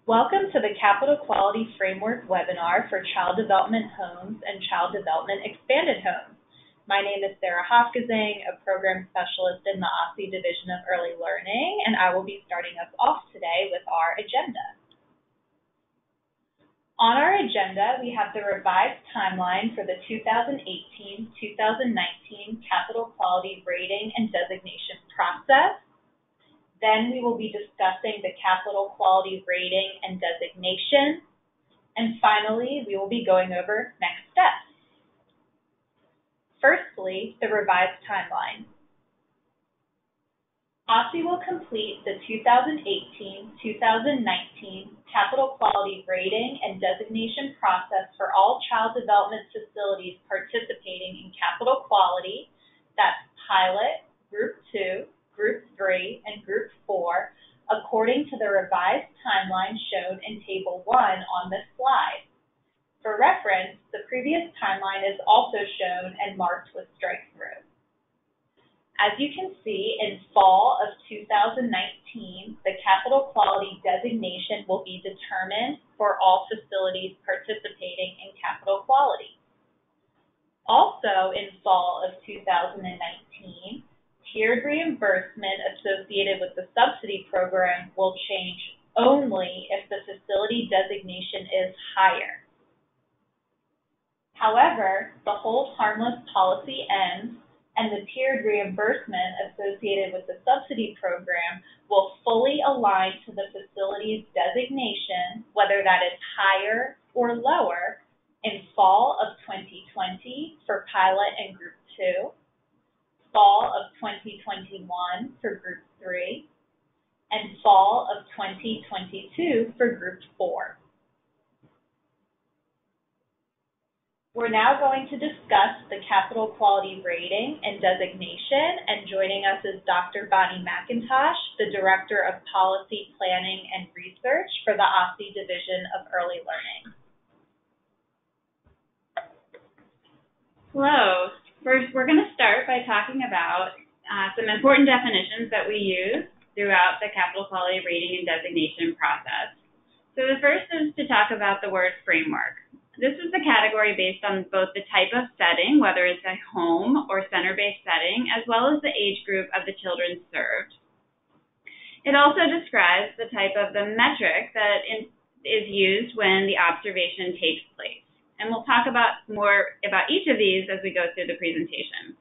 Welcome to the Capital Quality Framework webinar for Child Development Homes and Child Development Expanded Homes. My name is Sarah Hofkesing, a Program Specialist in the OSSI Division of Early Learning, and I will be starting us off today with our agenda. On our agenda, we have the revised timeline for the 2018-2019 Capital Quality Rating and Designation process. Then we will be discussing the Capital Quality Rating and Designation. And finally, we will be going over next steps. Firstly, the revised timeline. OSSI will complete the 2018-2019 Capital Quality Rating and Designation process for all child development facilities participating in Capital Quality, that's Pilot, Group 2, Group 3, and Group 4, according to the revised timeline shown in Table 1 on this slide. For reference, the previous timeline is also shown and marked with strike-through. As you can see, in fall of 2019, the Capital Quality Designation will be determined for all facilities participating in Capital Quality. Also, in fall of 2019, tiered reimbursement associated with the subsidy program will change only if the facility designation is higher. However, the hold harmless policy ends, and the tiered reimbursement associated with the subsidy program will fully align to the facility's designation, whether that is higher or lower, in fall of 2020 for Pilot and Group 2, fall of 2021 for Group 3, and fall of 2022 for Group 4. We're now going to discuss the Capital Quality Rating and Designation, and joining us is Dr. Bonnie McIntosh, the Director of Policy Planning and Research for the OSSI Division of Early Learning. Hello. First, we're going to start by talking about some important definitions that we use throughout the Capital Quality Rating and Designation process. So the first is to talk about the word framework. This is the category based on both the type of setting, whether it's a home or center-based setting, as well as the age group of the children served. It also describes the type of the metric that is used when the observation takes place. And we'll talk about more about each of these as we go through the presentation.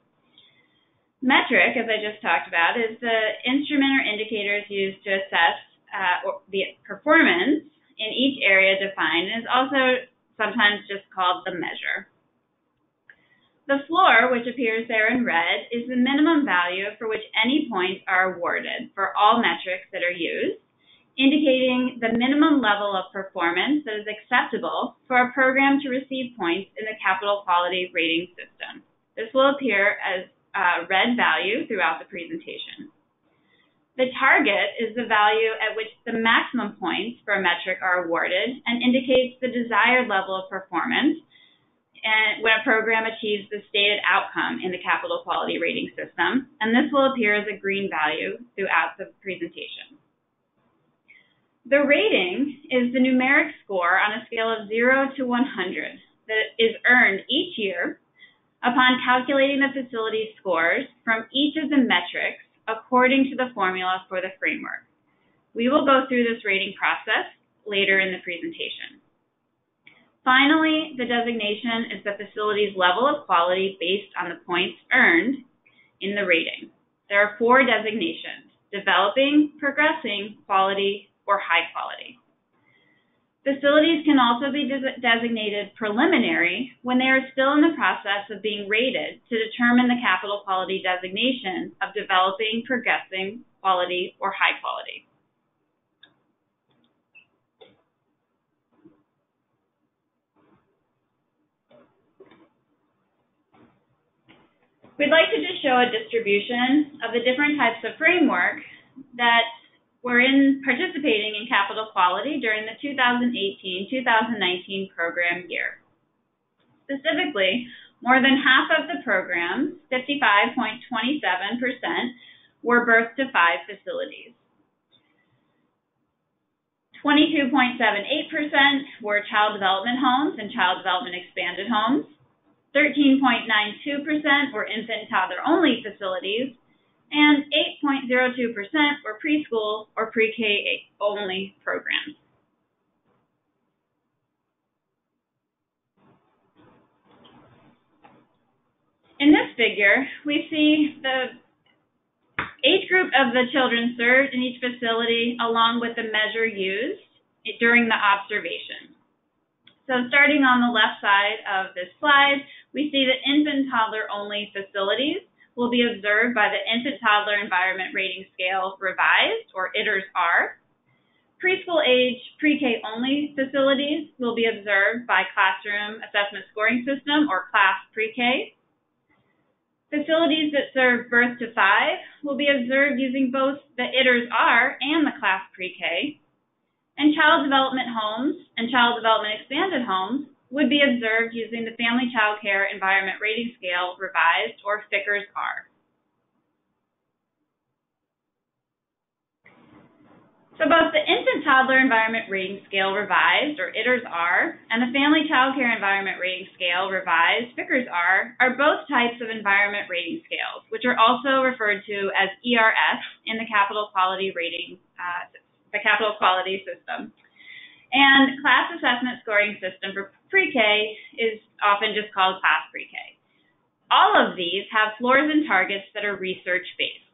Metric, as I just talked about, is the instrument or indicators used to assess the performance in each area defined, and is also sometimes just called the measure. The floor, which appears there in red, is the minimum value for which any points are awarded for all metrics that are used, indicating the minimum level of performance that is acceptable for a program to receive points in the Capital Quality Rating System. This will appear as a red value throughout the presentation. The target is the value at which the maximum points for a metric are awarded and indicates the desired level of performance and when a program achieves the stated outcome in the Capital Quality Rating System, and this will appear as a green value throughout the presentation. The rating is the numeric score on a scale of 0 to 100 that is earned each year upon calculating the facility's scores from each of the metrics according to the formula for the framework. We will go through this rating process later in the presentation. Finally, the designation is the facility's level of quality based on the points earned in the rating. There are 4 designations: developing, progressing, quality, or high quality. Facilities can also be designated preliminary when they are still in the process of being rated to determine the Capital Quality Designation of developing, progressing, quality, or high quality. We'd like to just show a distribution of the different types of framework that were participating in Capital Quality during the 2018-2019 program year. Specifically, more than half of the programs, 55.27%, were birth to 5 facilities. 22.78% were child development homes and child development expanded homes. 13.92% were infant and toddler only facilities, and 8.02% were preschool or pre-K only programs. In this figure, we see the age group of the children served in each facility along with the measure used during the observation. So starting on the left side of this slide, we see that infant and toddler only facilities will be observed by the Infant Toddler Environment Rating Scale Revised, or ITERS-R. Preschool age pre-K only facilities will be observed by Classroom Assessment Scoring System, or CLASS Pre-K. Facilities that serve birth to 5 will be observed using both the ITERS-R and the CLASS Pre-K. And child development homes and child development expanded homes would be observed using the Family Child Care Environment Rating Scale Revised, or FOCERS-R. So both the Infant Toddler Environment Rating Scale Revised, or ITERS-R, and the Family Child Care Environment Rating Scale Revised, FOCERS-R, are both types of environment rating scales, which are also referred to as ERS in the Capital Quality Rating the Capital Quality System. And Class Assessment Scoring System for Pre-K is often just called Class Pre-K. All of these have floors and targets that are research-based.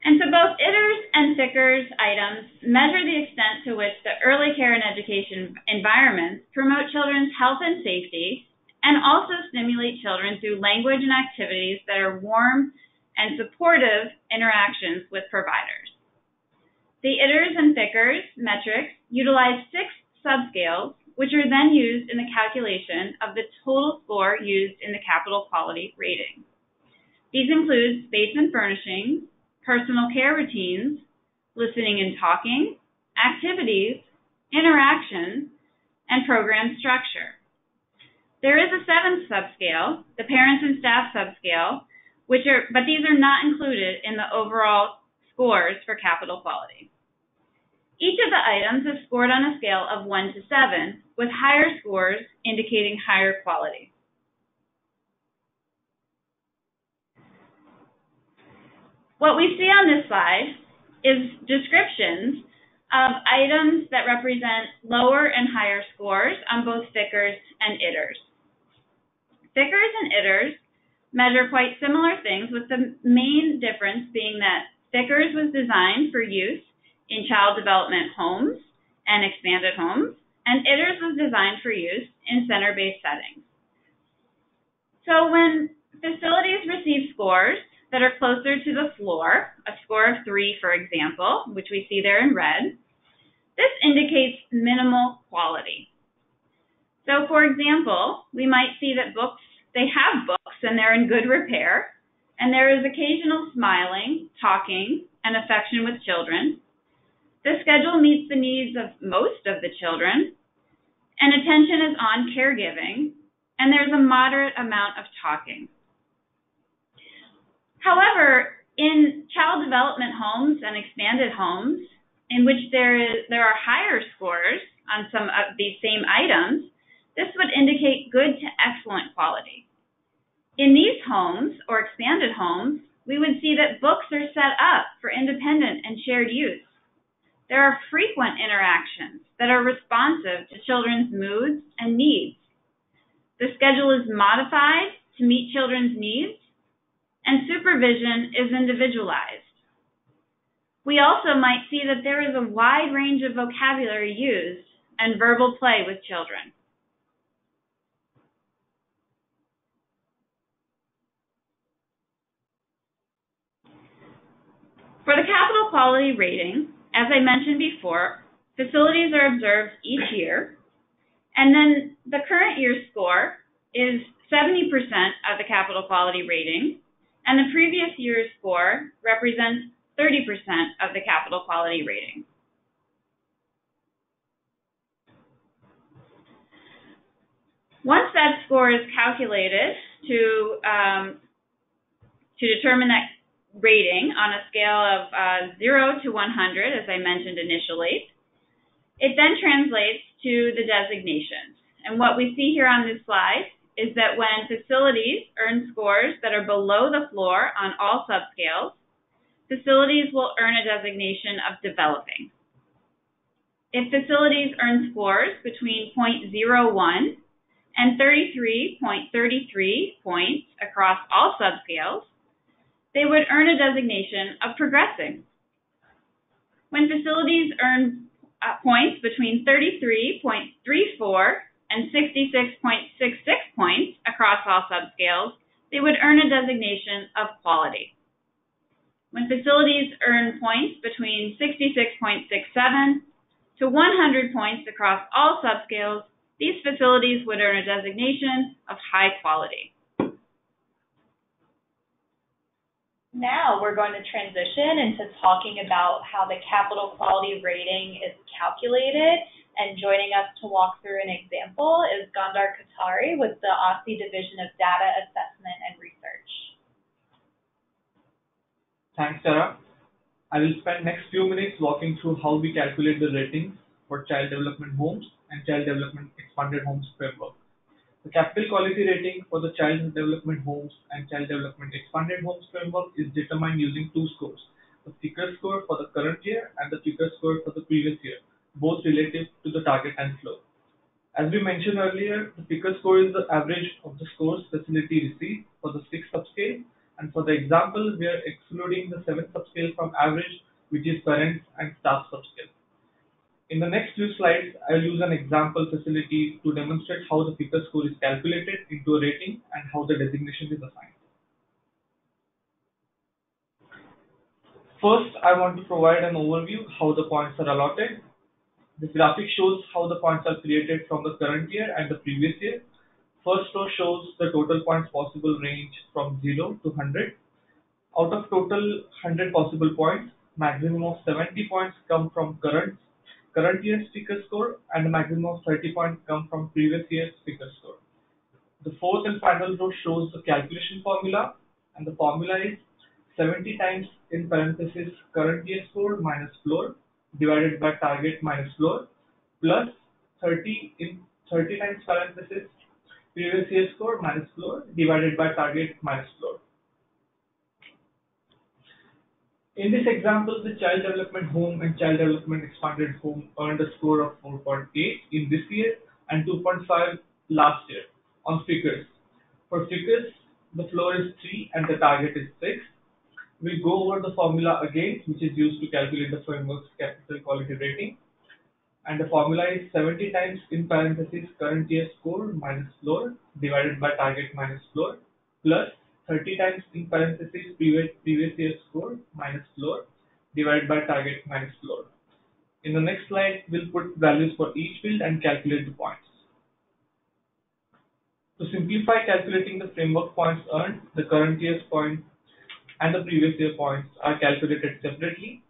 And so both ITERS and FOCERS items measure the extent to which the early care and education environments promote children's health and safety, and also stimulate children through language and activities that are warm and supportive interactions with providers. The ITERS and FOCERS metrics utilize 6 subscales, which are then used in the calculation of the total score used in the capital quality rating. These include space and furnishings, personal care routines, listening and talking, activities, interaction, and program structure. There is a 7th subscale, the parents and staff subscale, but these are not included in the overall scores for capital quality. Each of the items is scored on a scale of 1 to 7, with higher scores indicating higher quality. What we see on this slide is descriptions of items that represent lower and higher scores on both FOCERS and ITERS. FOCERS and ITERS measure quite similar things, with the main difference being that FOCERS was designed for use in child development homes and expanded homes, and ITERS was designed for use in center-based settings. So when facilities receive scores that are closer to the floor, a score of 3, for example, which we see there in red, this indicates minimal quality. So for example, we might see that they have books and they're in good repair, and there is occasional smiling, talking, and affection with children. The schedule meets the needs of most of the children, and attention is on caregiving, and there's a moderate amount of talking. However, in child development homes and expanded homes, in which there are higher scores on some of these same items, this would indicate good to excellent quality. In these homes or expanded homes, we would see that books are set up for independent and shared use. There are frequent interactions that are responsive to children's moods and needs. The schedule is modified to meet children's needs, and supervision is individualized. We also might see that there is a wide range of vocabulary used and verbal play with children. For the capital quality rating, as I mentioned before, facilities are observed each year, and then the current year's score is 70% of the capital quality rating, and the previous year's score represents 30% of the capital quality rating. Once that score is calculated to determine that rating on a scale of 0 to 100, as I mentioned initially. It then translates to the designations. And what we see here on this slide is that when facilities earn scores that are below the floor on all subscales, facilities will earn a designation of developing. If facilities earn scores between 0.01 and 33.33 points across all subscales, they would earn a designation of progressing. When facilities earn points between 33.34 and 66.66 points across all subscales, they would earn a designation of quality. When facilities earn points between 66.67 to 100 points across all subscales, these facilities would earn a designation of high quality. Now we're going to transition into talking about how the capital quality rating is calculated, and joining us to walk through an example is Gandhar Katari with the OSSI Division of Data Assessment and Research. Thanks, Tara. I will spend next few minutes walking through how we calculate the ratings for child development homes and child development expanded homes framework. The capital quality rating for the child development homes and child development expanded homes framework is determined using two scores, the FOCERS score for the current year and the FOCERS score for the previous year, both relative to the target and floor. As we mentioned earlier, the FOCERS score is the average of the scores facility received for the 6 subscale, and for the example, we are excluding the 7th subscale from average, which is parents and staff subscale. In the next few slides, I will use an example facility to demonstrate how the FOCERS score is calculated into a rating and how the designation is assigned. First, I want to provide an overview how the points are allotted. This graphic shows how the points are created from the current year and the previous year. First row shows the total points possible range from 0 to 100. Out of total 100 possible points, maximum of 70 points come from current year's FOCERS score, and a maximum of 30 points come from previous year's FOCERS score. The fourth and final row shows the calculation formula, and the formula is 70 times in parenthesis current year score minus floor divided by target minus floor plus 30 times parenthesis previous year score minus floor divided by target minus floor. In this example, the child development home and child development expanded home earned a score of 4.8 in this year and 2.5 last year on FOCERS. For FOCERS, the floor is 3 and the target is 6. We'll go over the formula again, which is used to calculate the framework's capital quality rating. And the formula is 70 times in parentheses current year score minus floor divided by target minus floor plus 30 times in parentheses previous year score minus floor divided by target minus floor. In the next slide, we'll put values for each field and calculate the points. To simplify calculating the framework points earned, the current year's points and the previous year points are calculated separately.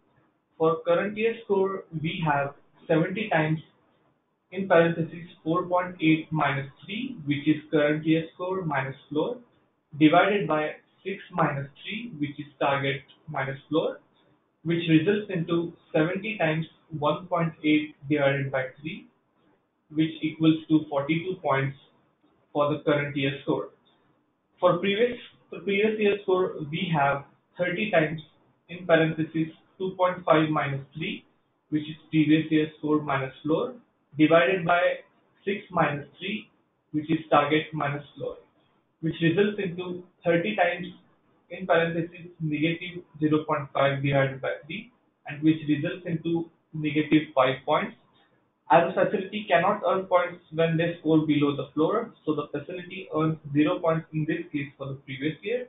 For current year score, we have 70 times in parentheses 4.8 minus 3, which is current year score minus floor, divided by 6 minus 3, which is target minus floor, which results into 70 times 1.8 divided by 3, which equals to 42 points for the current year score. For previous year score, we have 30 times in parentheses 2.5 minus 3, which is previous year score minus floor, divided by 6 minus 3, which is target minus floor, which results into 30 times in parentheses negative 0.5 divided by 3, and which results into negative 5 points. As a facility cannot earn points when they score below the floor, so the facility earns 0 points in this case for the previous year.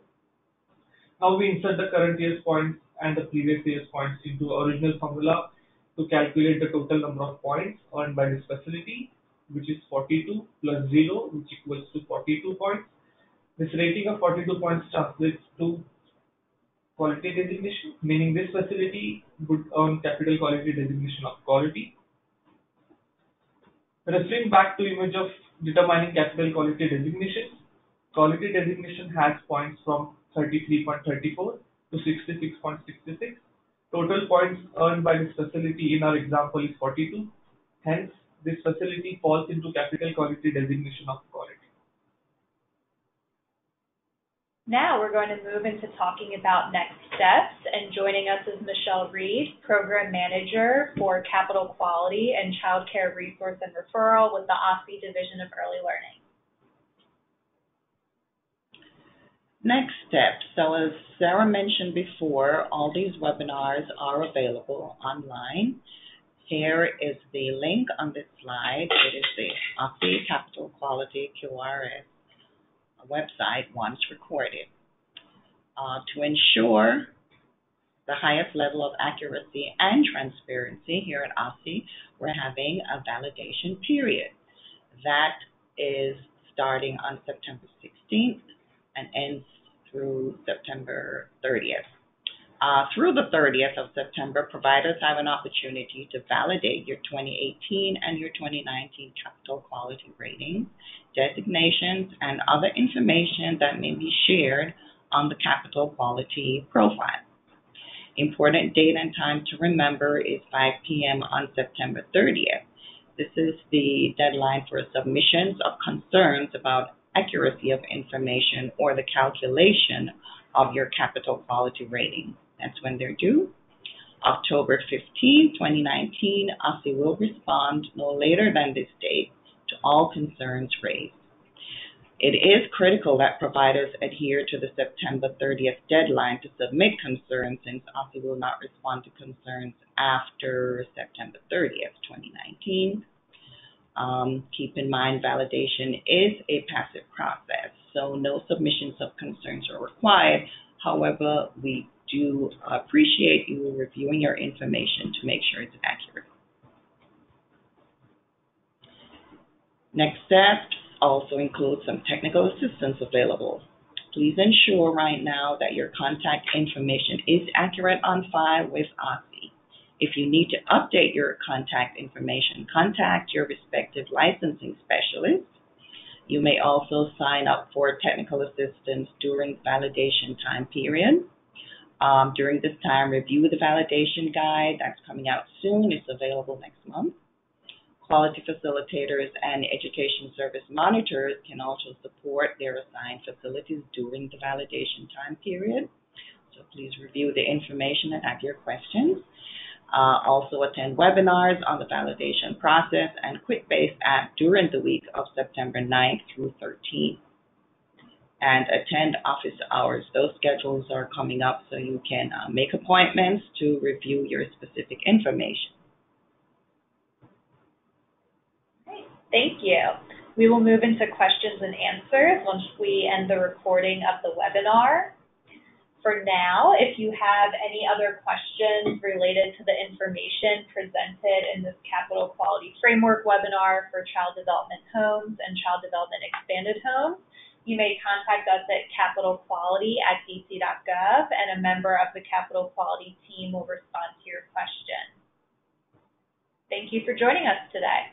Now we insert the current year's points and the previous year's points into original formula to calculate the total number of points earned by this facility, which is 42 plus 0, which equals to 42 points. This rating of 42 points translates to quality designation, meaning this facility would earn capital quality designation of quality. Referring back to image of determining capital quality designation, quality designation has points from 33.34 to 66.66. Total points earned by this facility in our example is 42. Hence, this facility falls into capital quality designation of quality. Now we're going to move into talking about next steps, and joining us is Michelle Reed, Program Manager for Capital Quality and Child Care Resource and Referral with the OSSI Division of Early Learning. Next steps. So as Sarah mentioned before, all these webinars are available online. Here is the link on this slide. It is the OSSI Capital Quality QRS website once recorded. To ensure the highest level of accuracy and transparency here at OSSI, we're having a validation period that is starting on September 16th and ends through September 30th. Through the 30th of September, providers have an opportunity to validate your 2018 and your 2019 capital quality ratings, designations, and other information that may be shared on the capital quality profile. Important date and time to remember is 5 p.m. on September 30th. This is the deadline for submissions of concerns about accuracy of information or the calculation of your capital quality rating. That's when they're due. October 15, 2019, OSSI will respond no later than this date to all concerns raised. It is critical that providers adhere to the September 30th deadline to submit concerns, since OSSI will not respond to concerns after September 30th, 2019. Keep in mind, validation is a passive process, so no submissions of concerns are required. However, we do appreciate you reviewing your information to make sure it's accurate. Next steps also include some technical assistance available. Please ensure right now that your contact information is accurate on file with OSSI. If you need to update your contact information, contact your respective licensing specialist. You may also sign up for technical assistance during validation time period. During this time, review the validation guide that's coming out soon. It's available next month. Quality facilitators and education service monitors can also support their assigned facilities during the validation time period. So please review the information and have your questions. Also attend webinars on the validation process and QuickBase app during the week of September 9th through 13th. And attend office hours. Those schedules are coming up, so you can make appointments to review your specific information. Great. Thank you. We will move into questions and answers once we end the recording of the webinar. For now, if you have any other questions related to the information presented in this Capital Quality Framework webinar for Child Development Homes and Child Development Expanded Homes, you may contact us at capitalquality@dc.gov, and a member of the Capital Quality team will respond to your question. Thank you for joining us today.